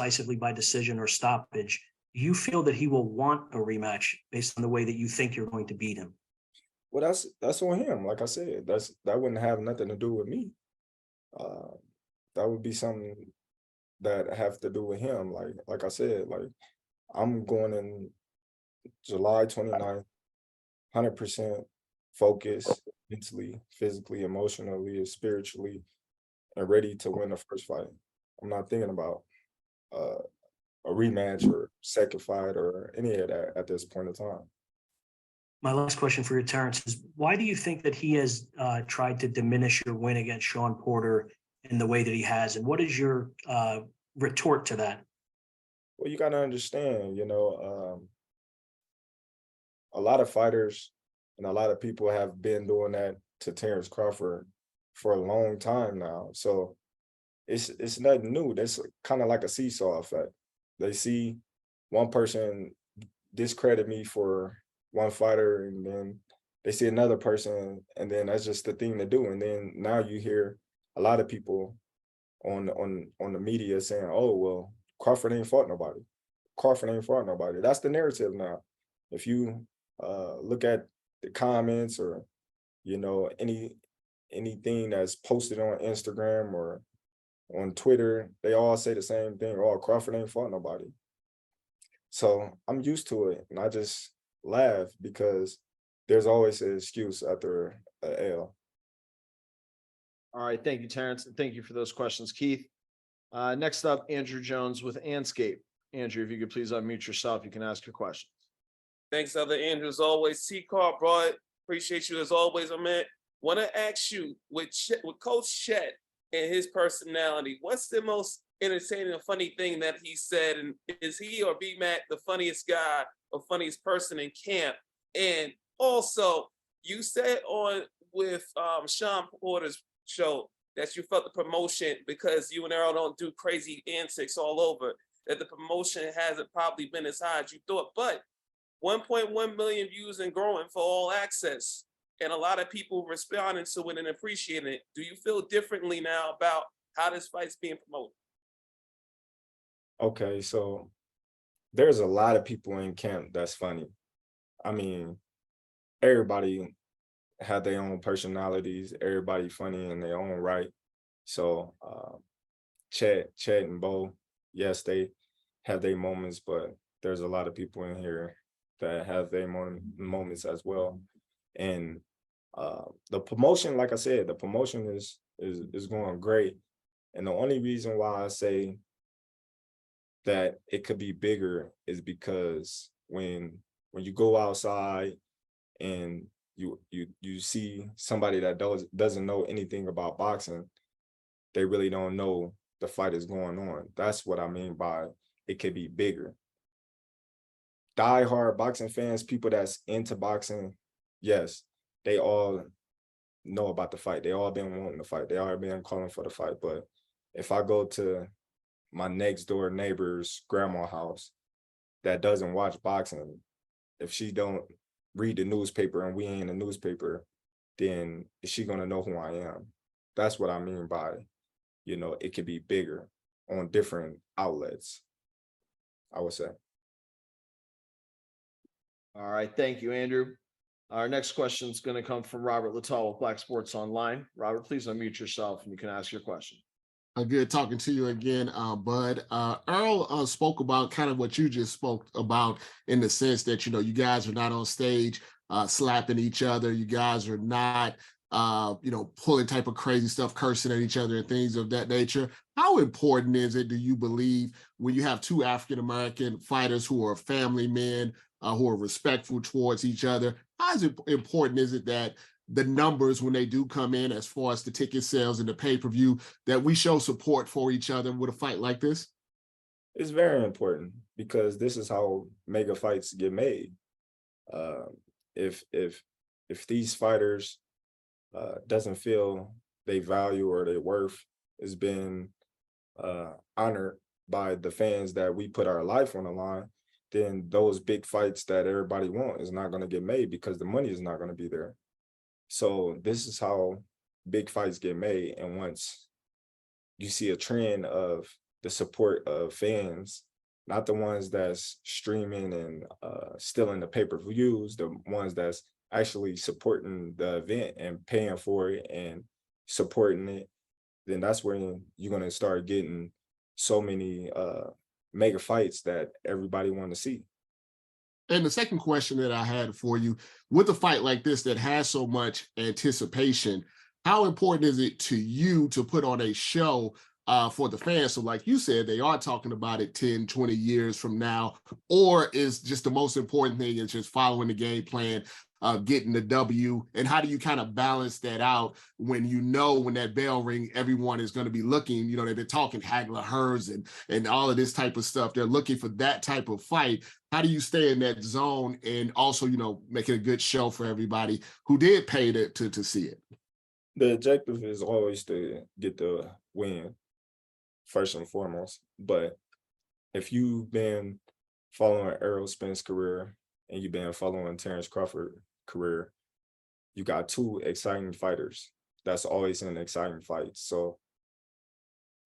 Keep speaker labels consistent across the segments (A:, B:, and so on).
A: decisively by decision or stoppage, you feel that he will want a rematch based on the way that you think you're going to beat him.
B: Well, that's on him. Like I said, that wouldn't have nothing to do with me. Uh, that would be something that have to do with him. Like I said, like I'm going in July 29th, 100% focused mentally, physically, emotionally, and spiritually, and ready to win the first fight. I'm not thinking about uh, a rematch or second fight or any of that at this point in time.
A: My last question for you, Terence, is why do you think that he has tried to diminish your win against Sean Porter in the way that he has? And what is your retort to that?
B: Well, you got to understand, a lot of fighters and a lot of people have been doing that to Terence Crawford for a long time now. So it's nothing new. That's kind of like a seesaw effect. They see one person discredit me for one fighter, and then they see another person, and then that's just the thing to do. And then now you hear a lot of people on the media saying, "Oh well, Crawford ain't fought nobody. Crawford ain't fought nobody." That's the narrative now. If you look at the comments or anything that's posted on Instagram or on Twitter, they all say the same thing. Oh, Crawford ain't fought nobody. So I'm used to it, and I just laugh because there's always an excuse after a L.
C: All right. Thank you, Terrence. And thank you for those questions, Keith. Next up, Andrew Jones with Anscape. Andrew, if you could please unmute yourself, you can ask your questions.
D: Thanks, other Andrew, as always. C-Car, bro, appreciate you as always, man. Want to ask you, with Coach Chet and his personality, what's the most entertaining or funny thing that he said? And is he or B-Mac the funniest guy or funniest person in camp? And also, you said on with Sean Porter's show that you felt the promotion, because you and Errol don't do crazy antics all over, that the promotion hasn't probably been as high as you thought. But 1.1 million views and growing for All Access, and a lot of people responding to it and appreciating it. Do you feel differently now about how this fight's being promoted?
B: Okay, so there's a lot of people in camp that's funny. I mean, everybody had their own personalities, everybody funny in their own right. So Chet and Bo, yes, they have their moments, but there's a lot of people in here that have their moments as well. And the promotion, like I said, the promotion is going great. And the only reason why I say that it could be bigger is because when you go outside and you see somebody that doesn't know anything about boxing, they really don't know the fight is going on. That's what I mean by it could be bigger. Die-hard boxing fans, people that's into boxing, yes, they all know about the fight. They all been wanting to fight. They all been calling for the fight. But if I go to my next door neighbor's grandma house that doesn't watch boxing, if she don't read the newspaper and we ain't in the newspaper, then is she gonna know who I am? That's what I mean by, it could be bigger on different outlets, I would say.
C: All right. Thank you, Andrew. Our next question is going to come from Robert Littell with Black Sports Online. Robert, please unmute yourself and you can ask your question.
E: Good talking to you again, Bud. Earl spoke about kind of what you just spoke about, in the sense that, you guys are not on stage slapping each other. You guys are not, pulling type of crazy stuff, cursing at each other and things of that nature. How important is it, do you believe, when you have two African-American fighters who are family men, who are respectful towards each other? How important is it that the numbers, when they do come in, as far as the ticket sales and the pay-per-view, that we show support for each other with a fight like this?
B: It's very important because this is how mega fights get made. If these fighters doesn't feel they value or their worth is being honored by the fans that we put our life on the line, then those big fights that everybody wants is not going to get made because the money is not going to be there. So this is how big fights get made. And once you see a trend of the support of fans, not the ones that's streaming and stealing the pay-per-views, the ones that's actually supporting the event and paying for it and supporting it, then that's when you're gonna start getting so many mega fights that everybody want to see.
E: And the second question that I had for you, with a fight like this that has so much anticipation, how important is it to you to put on a show for the fans? So like you said, they are talking about it 10, 20 years from now, or is just the most important thing is just following the game plan, getting the W? And how do you kind of balance that out when you know when that bell ring, everyone is going to be looking, you know, they're talking Hagler Hearns and all of this type of stuff. They're looking for that type of fight. How do you stay in that zone and also, you know, make it a good show for everybody who did pay to see it?
B: The objective is always to get the win first and foremost. But if you've been following Errol Spence career and you've been following Terence Crawford career, you got two exciting fighters. That's always an exciting fight. So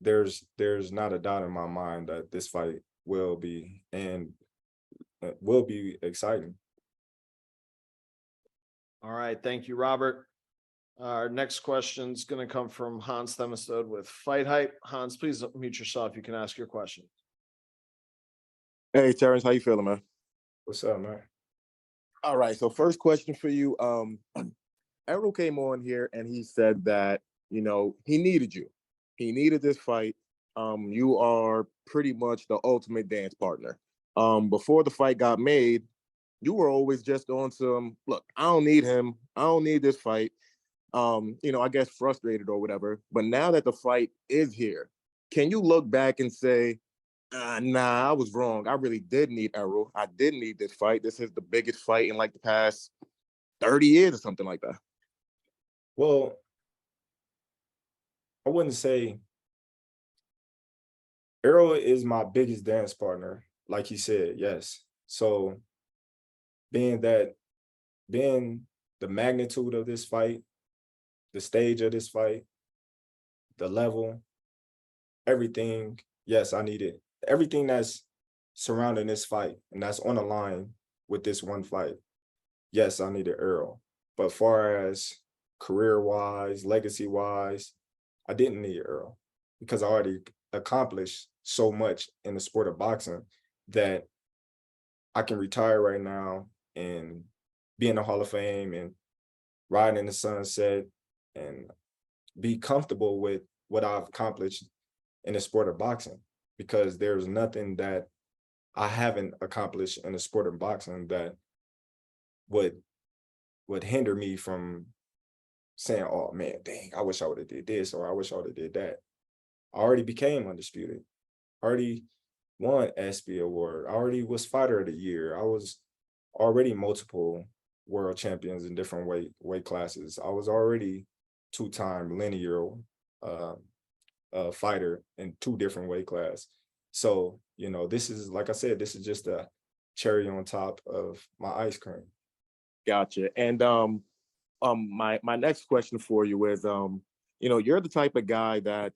B: there's not a doubt in my mind that this fight will be exciting.
C: All right, thank you, Robert. Our next question is going to come from Hans Themestode with Fight Hype. Hans, please mute yourself. You can ask your question.
F: Hey, Terrence, how you feeling, man?
B: What's up, man?
F: All right, so first question for you. Errol came on here and he said that, you know, he needed you. He needed this fight. You are pretty much the ultimate dance partner. Before the fight got made, you were always just on some, look, I don't need him. I don't need this fight. You know, I guess frustrated or whatever. But now that the fight is here, can you look back and say, nah, I was wrong. I really did need Errol. I did need this fight. This is the biggest fight in like the past 30 years or something like that.
B: Well, I wouldn't say Errol is my biggest dance partner, like he said, yes. So being the magnitude of this fight, the stage of this fight, the level, everything, yes, I need it. Everything that's surrounding this fight and that's on the line with this one fight, yes, I needed Errol. But far as career-wise, legacy-wise, I didn't need Errol because I already accomplished so much in the sport of boxing that I can retire right now and be in the Hall of Fame and ride in the sunset and be comfortable with what I've accomplished in the sport of boxing, because there's nothing that I haven't accomplished in the sport of boxing that would hinder me from saying, oh man, dang, I wish I would have did this, or I wish I would have did that. I already became undisputed. I already won ESPY award. I already was fighter of the year. I was already multiple world champions in different weight classes. I was already two-time linear fighter in 2 different weight classes. So, you know, this is, like I said, this is just a cherry on top of my ice cream.
F: Gotcha. And my next question for you is, you know, you're the type of guy that,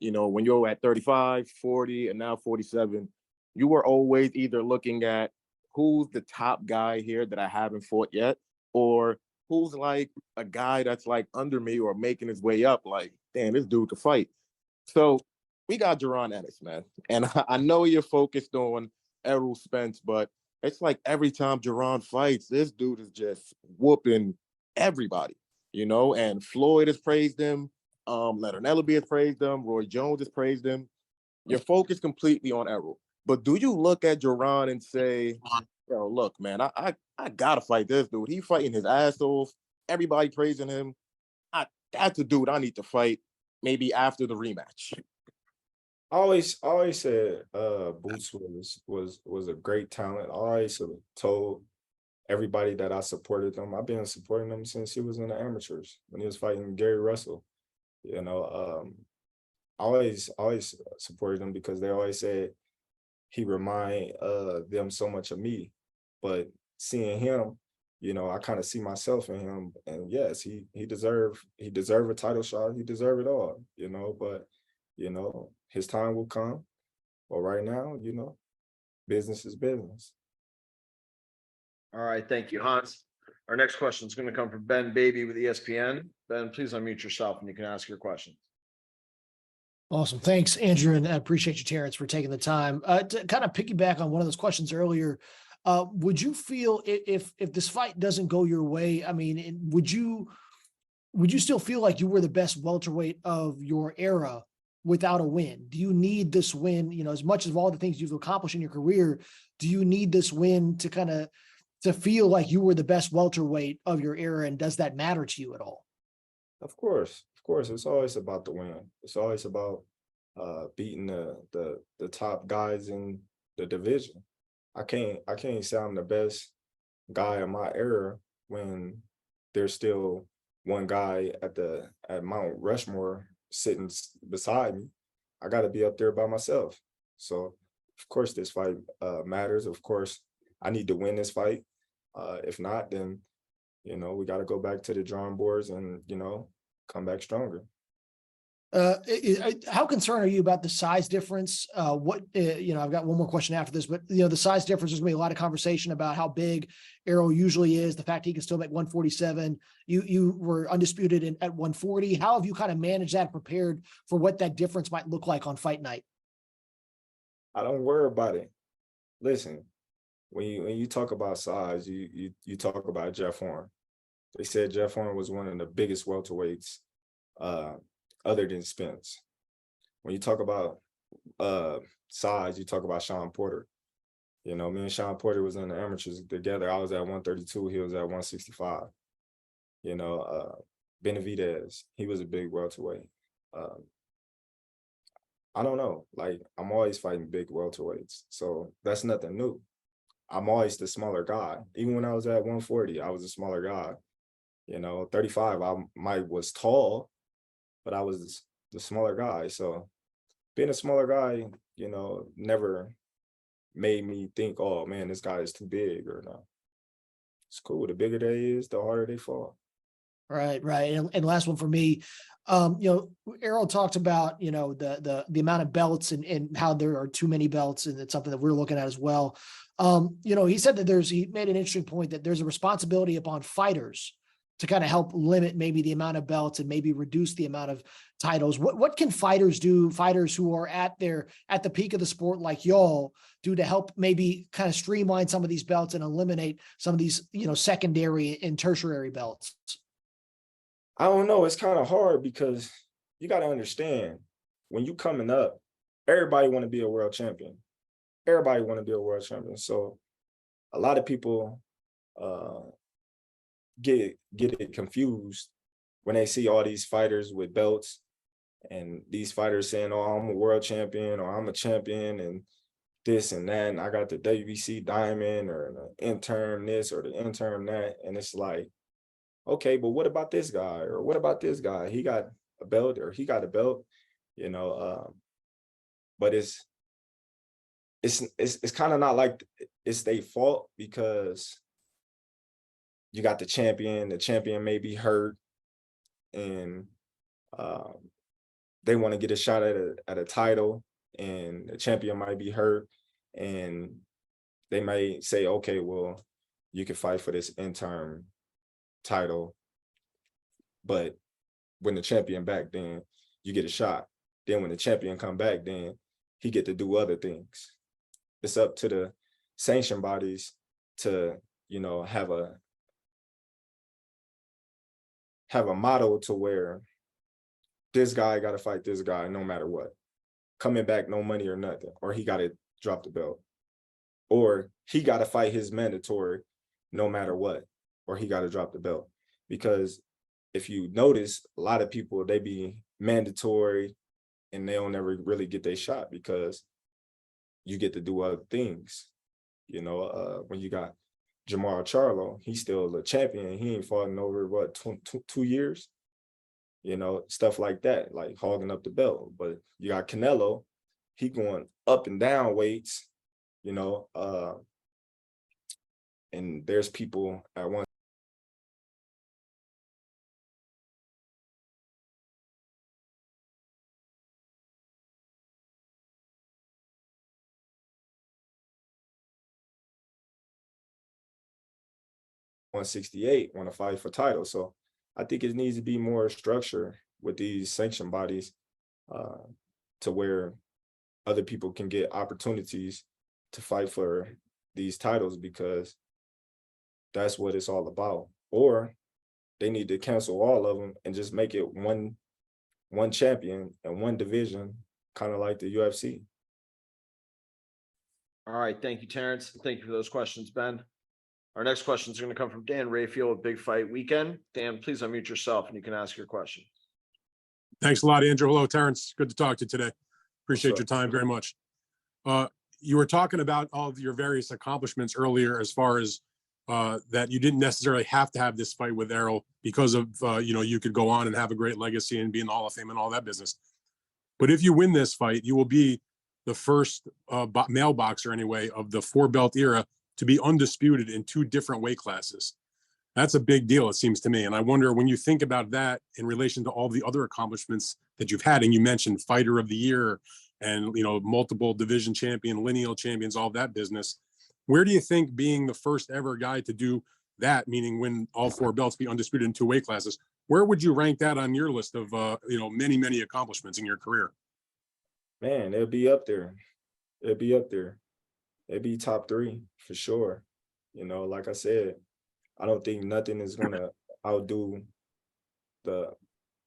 F: you know, when you're at 35, 40, and now 47, you were always either looking at who's the top guy here that I haven't fought yet, or who's like a guy that's like under me or making his way up, like, damn, this dude could fight. So we got Jaron Ennis, man. And I know you're focused on Errol Spence, but it's like every time Jaron fights, this dude is just whooping everybody, you know, and Floyd has praised him. Leonard Ellaby has praised him. Roy Jones has praised him. You're focused completely on Errol. But do you look at Jaron and say, yo, look, man, I gotta fight this dude. He fighting his ass off. Everybody praising him. That's a dude I need to fight maybe after the rematch.
B: I always said Boots was a great talent. I always told everybody that I supported them. I've been supporting them since he was in the amateurs when he was fighting Gary Russell. You know, I always supported him because they always said he remind them so much of me. But seeing him, you know, I kind of see myself in him. And yes, he deserved a title shot. He deserved it all, you know, but, you know, his time will come. But right now, business is business.
C: All right, thank you, Hans. Our next question is going to come from Ben Baby with ESPN. Ben, please unmute yourself and you can ask your question.
G: Awesome. Thanks, Andrew. And I appreciate you, Terrence, for taking the time. To kind of piggyback on one of those questions earlier, would you feel if this fight doesn't go your way, I mean, would you still feel like you were the best welterweight of your era without a win? Do you need this win, as much of all the things you've accomplished in your career, do you need this win to feel like you were the best welterweight of your era? And does that matter to you at all?
B: Of course, it's always about the win. It's always about beating the top guys in the division. I can't say I'm the best guy in my era when there's still one guy at Mount Rushmore sitting beside me. I got to be up there by myself. So of course this fight matters. Of course I need to win this fight. If not, then we got to go back to the drawing boards and come back stronger.
G: How concerned are you about the size difference? I've got one more question after this, but the size difference, there's gonna be a lot of conversation about how big Errol usually is, the fact he can still make 147. You were undisputed at 140. How have you kind of managed that, prepared for what that difference might look like on fight night?
B: I don't worry about it. Listen, when you talk about size, you talk about Jeff Horn. They said Jeff Horn was one of the biggest welterweights other than Spence. When you talk about size, you talk about Sean Porter. Me and Sean Porter was in the amateurs together. I was at 132, he was at 165. Benavidez, he was a big welterweight. I don't know, like I'm always fighting big welterweights, so that's nothing new. I'm always the smaller guy. Even when I was at 140, I was a smaller guy. 35, I was tall, but I was the smaller guy. So being a smaller guy, never made me think, oh man, this guy is too big or no. It's cool. The bigger they is, the harder they fall.
G: Right. And last one for me, Errol talked about, the amount of belts and how there are too many belts, and it's something that we're looking at as well. He said that he made an interesting point that there's a responsibility upon fighters to kind of help limit maybe the amount of belts and maybe reduce the amount of titles. What can fighters do, fighters who are at the peak of the sport like y'all do, to help maybe kind of streamline some of these belts and eliminate some of these, secondary and tertiary belts?
B: I don't know. It's kind of hard because you got to understand, when you coming up, everybody want to be a world champion. Everybody want to be a world champion. So a lot of people get it confused when they see all these fighters with belts and these fighters saying, oh, I'm a world champion or I'm a champion and this and that, and I got the WBC diamond or the intern this or the intern that. And it's like, okay, but what about this guy? Or what about this guy? He got a belt or he got a belt, but it's kind of not like it's their fault, because you got the champion may be hurt, and they want to get a shot at a title, and the champion might be hurt, and they may say, okay, well, you can fight for this interim title, but when the champion back, then you get a shot. Then when the champion come back, then he get to do other things. It's up to the sanction bodies to, have a model to where this guy got to fight this guy no matter what. Coming back, no money or nothing, or he got to drop the belt, or he got to fight his mandatory no matter what, or he got to drop the belt. Because if you notice, a lot of people, they be mandatory and they don't ever really get their shot, because you get to do other things. When you got Jamar Charlo, he's still a champion. He ain't fought in over, what, 2 years? Stuff like that, like hogging up the belt. But you got Canelo, he going up and down weights, and there's people at one 168 want to fight for titles. So I think it needs to be more structure with these sanction bodies to where other people can get opportunities to fight for these titles, because that's what it's all about. Or they need to cancel all of them and just make it one champion and one division, kind of like the UFC.
C: All right. Thank you, Terrence. Thank you for those questions, Ben. Our next questions are going to come from Dan Rayfield with Big Fight Weekend. Dan, please unmute yourself and you can ask your question.
H: Thanks a lot, Andrew. Hello, Terrence. Good to talk to you today. Appreciate your time very much. You were talking about all of your various accomplishments earlier, as far as that you didn't necessarily have to have this fight with Errol because of, you could go on and have a great legacy and be in the Hall of Fame and all that business. But if you win this fight, you will be the first male boxer, anyway, of the 4-belt era to be undisputed in 2 different weight classes. That's a big deal, it seems to me. And I wonder, when you think about that in relation to all the other accomplishments that you've had, and you mentioned Fighter of the Year and, multiple division champion, lineal champions, all that business, where do you think being the first ever guy to do that, meaning win all 4 belts, be undisputed in 2 weight classes, where would you rank that on your list of, many, many accomplishments in your career?
B: Man, it'll be up there. It'll be up there. It'll be top 3 for sure. Like I said, I don't think nothing is going to outdo the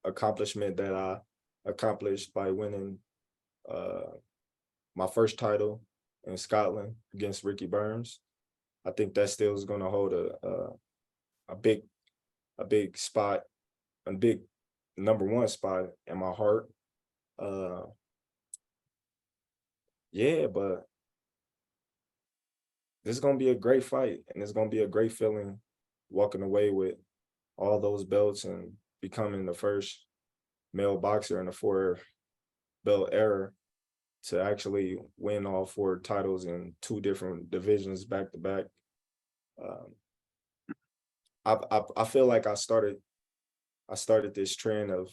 B: accomplishment that I accomplished by winning my first title in Scotland against Ricky Burns. I think that still is going to hold a big spot, a big #1 spot in my heart. Yeah, but this is going to be a great fight, and it's going to be a great feeling walking away with all those belts and becoming the first male boxer in the 4-belt era to actually win all 4 titles in 2 different divisions back to back. I feel like I started this trend of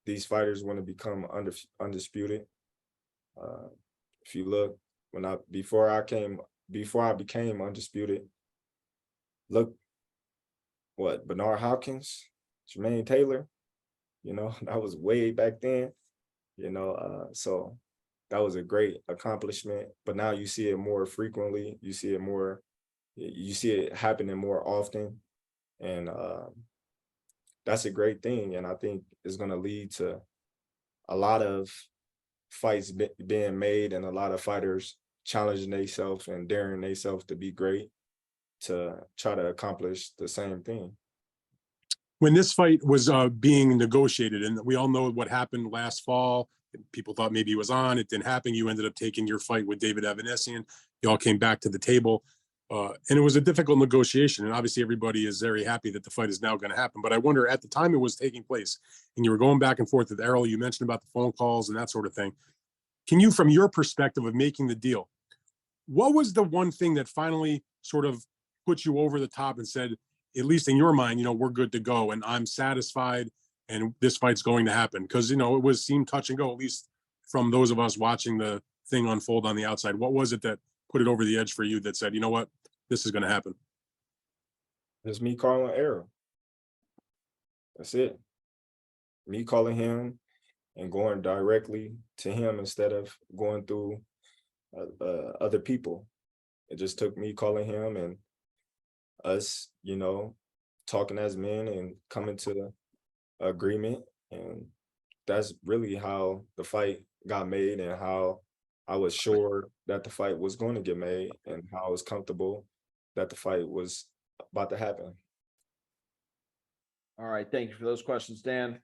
B: these fighters want to become undisputed. If you look, before I became undisputed, look what Bernard Hopkins, Jermaine Taylor, that was way back then, so that was a great accomplishment. But now you see it more frequently, you see it happening more often, and that's a great thing. And I think it's going to lead to a lot of fights being made and a lot of fighters challenging themselves and daring themselves to be great, to try to accomplish the same thing.
H: When this fight was being negotiated, and we all know what happened last fall, people thought maybe he was on, it didn't happen. You ended up taking your fight with David Evanesian. You all came back to the table, and it was a difficult negotiation. And obviously everybody is very happy that the fight is now going to happen. But I wonder, at the time it was taking place and you were going back and forth with Errol, you mentioned about the phone calls and that sort of thing. Can you, from your perspective of making the deal, what was the one thing that finally sort of put you over the top and said, at least in your mind, we're good to go and I'm satisfied and this fight's going to happen? Because, it seemed touch and go, at least from those of us watching the thing unfold on the outside. What was it that put it over the edge for you that said, you know what, this is going to happen?
B: It's me calling Errol. That's it. Me calling him and going directly to him instead of going through other people. It just took me calling him and us, talking as men and coming to the agreement. And that's really how the fight got made, and how I was sure that the fight was going to get made, and how I was comfortable that the fight was about to happen.
C: All right. Thank you for those questions, Dan.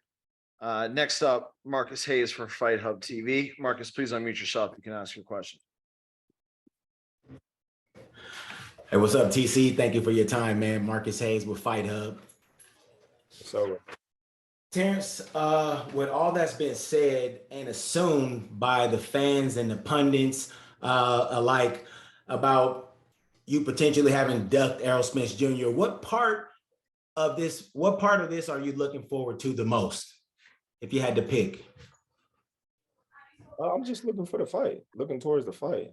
C: Next up, Marcus Hayes from Fight Hub TV. Marcus, please unmute yourself. You can ask your question.
I: Hey, what's up, TC? Thank you for your time, man. Marcus Hayes with Fight Hub.
B: So,
I: Terrence, with all that's been said and assumed by the fans and the pundits alike about you potentially having ducked Errol Spence Jr., what part of this are you looking forward to the most, if you had to pick?
B: I'm just looking for the fight, looking towards the fight.